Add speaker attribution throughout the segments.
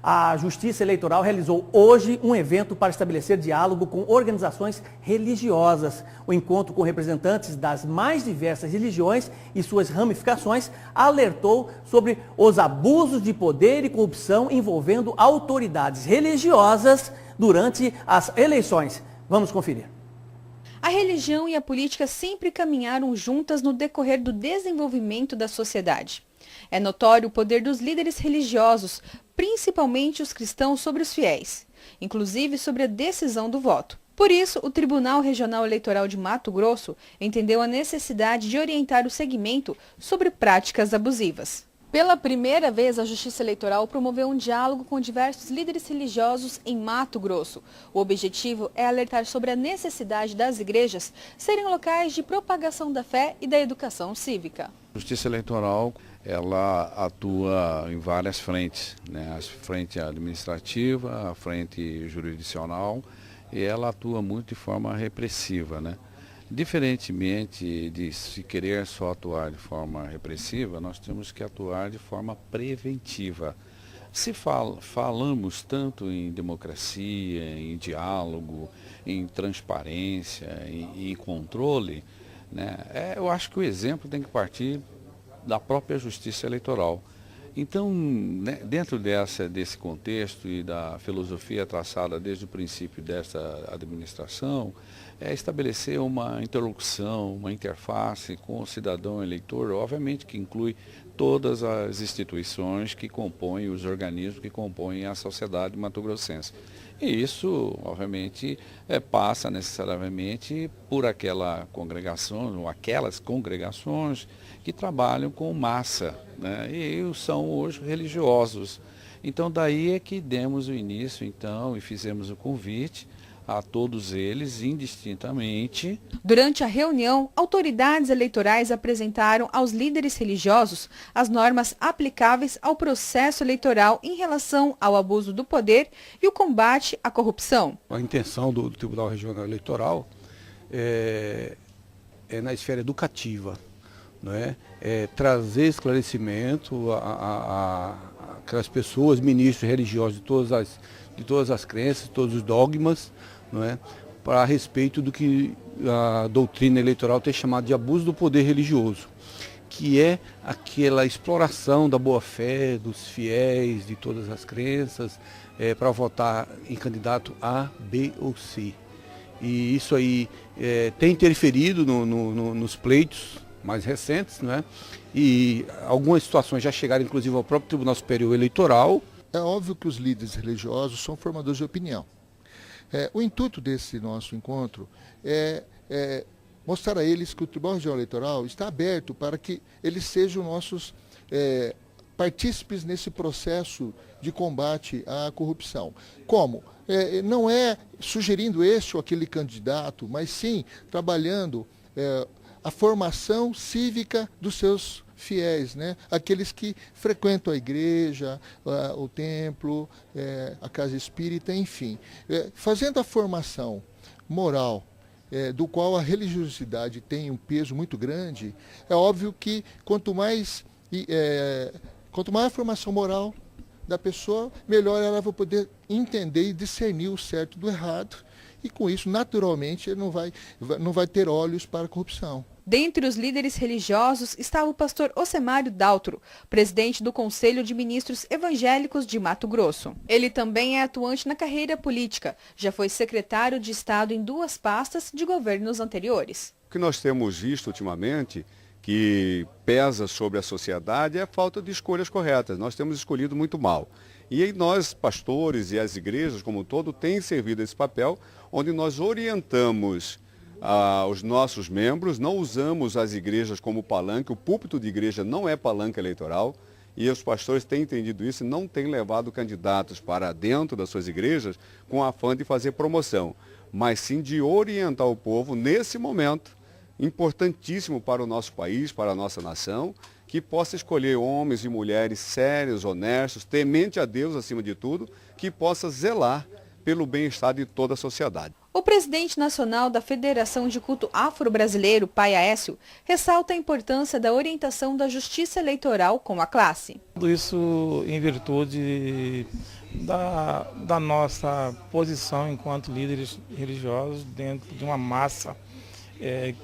Speaker 1: A Justiça Eleitoral realizou hoje um evento para estabelecer diálogo com organizações religiosas. O encontro com representantes das mais diversas religiões e suas ramificações alertou sobre os abusos de poder e corrupção envolvendo autoridades religiosas durante as eleições. Vamos conferir.
Speaker 2: A religião e a política sempre caminharam juntas no decorrer do desenvolvimento da sociedade. É notório o poder dos líderes religiosos, principalmente os cristãos, sobre os fiéis, inclusive sobre a decisão do voto. Por isso, o Tribunal Regional Eleitoral de Mato Grosso entendeu a necessidade de orientar o segmento sobre práticas abusivas. Pela primeira vez, a Justiça Eleitoral promoveu um diálogo com diversos líderes religiosos em Mato Grosso. O objetivo é alertar sobre a necessidade das igrejas serem locais de propagação da fé e da educação cívica.
Speaker 3: A Justiça Eleitoral, ela atua em várias frentes, né? A frente administrativa, a frente jurisdicional, e ela atua muito de forma repressiva, né? Diferentemente de se querer só atuar de forma repressiva, nós temos que atuar de forma preventiva. Se falamos tanto em democracia, em diálogo, em transparência, em controle, né, eu acho que o exemplo tem que partir da própria Justiça Eleitoral. Então, né, dentro desse contexto e da filosofia traçada desde o princípio dessa administração, é estabelecer uma interlocução, uma interface com o cidadão eleitor, obviamente que inclui todas as instituições que compõem, os organismos que compõem a sociedade mato-grossense. E isso, obviamente, passa necessariamente por aquela congregação, ou aquelas congregações que trabalham com massa, né? E são hoje religiosos. Então, daí é que demos o início, então, e fizemos o convite a todos eles, indistintamente.
Speaker 2: Durante a reunião, autoridades eleitorais apresentaram aos líderes religiosos as normas aplicáveis ao processo eleitoral em relação ao abuso do poder e o combate à corrupção.
Speaker 4: A intenção do Tribunal Regional Eleitoral é na esfera educativa, não é? Trazer esclarecimento àquelas pessoas, ministros religiosos de todas as crenças, de todos os dogmas, não é? Para respeito do que a doutrina eleitoral tem chamado de abuso do poder religioso, que é aquela exploração da boa-fé dos fiéis de todas as crenças para votar em candidato A, B ou C. E isso aí tem interferido nos pleitos mais recentes, né? E algumas situações já chegaram inclusive ao próprio Tribunal Superior Eleitoral.
Speaker 5: É óbvio que os líderes religiosos são formadores de opinião. O intuito desse nosso encontro é mostrar a eles que o Tribunal Regional Eleitoral está aberto para que eles sejam nossos partícipes nesse processo de combate à corrupção. Como? Não é sugerindo este ou aquele candidato, mas sim trabalhando a formação cívica dos seus fiéis, né? Aqueles que frequentam a igreja, o templo, a casa espírita, enfim. Fazendo a formação moral, do qual a religiosidade tem um peso muito grande, é óbvio que quanto mais a formação moral da pessoa, melhor ela vai poder entender e discernir o certo do errado, e com isso, naturalmente, ele não vai ter olhos para a corrupção.
Speaker 2: Dentre os líderes religiosos estava o pastor Ocemário Daltro, presidente do Conselho de Ministros Evangélicos de Mato Grosso. Ele também é atuante na carreira política, já foi secretário de Estado em 2 pastas de governos anteriores.
Speaker 6: O que nós temos visto ultimamente, que pesa sobre a sociedade, é a falta de escolhas corretas. Nós temos escolhido muito mal. E aí nós, pastores e as igrejas como um todo, têm servido esse papel, onde nós orientamos os nossos membros, não usamos as igrejas como palanque, o púlpito de igreja não é palanque eleitoral, e os pastores têm entendido isso e não têm levado candidatos para dentro das suas igrejas com a fã de fazer promoção, mas sim de orientar o povo nesse momento, importantíssimo para o nosso país, para a nossa nação, que possa escolher homens e mulheres sérios, honestos, temente a Deus acima de tudo, que possa zelar pelo bem-estar de toda a sociedade.
Speaker 2: O presidente nacional da Federação de Culto Afro-Brasileiro, Pai Aécio, ressalta a importância da orientação da justiça eleitoral com a classe.
Speaker 7: Tudo isso em virtude da nossa posição enquanto líderes religiosos dentro de uma massa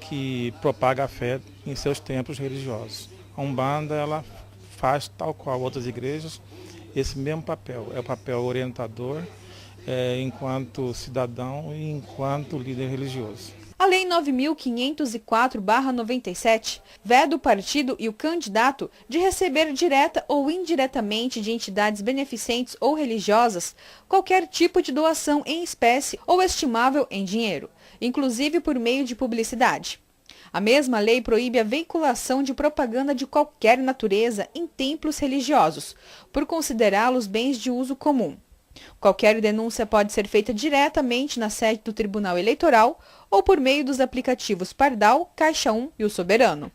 Speaker 7: que propaga a fé em seus templos religiosos. A Umbanda, ela faz, tal qual outras igrejas, esse mesmo papel, é o papel orientador enquanto cidadão e enquanto líder religioso.
Speaker 2: A Lei 9.504/97 veda o partido e o candidato de receber direta ou indiretamente de entidades beneficentes ou religiosas qualquer tipo de doação em espécie ou estimável em dinheiro, inclusive por meio de publicidade. A mesma lei proíbe a veiculação de propaganda de qualquer natureza em templos religiosos, por considerá-los bens de uso comum. Qualquer denúncia pode ser feita diretamente na sede do Tribunal Eleitoral ou por meio dos aplicativos Pardal, Caixa 1 e o Soberano.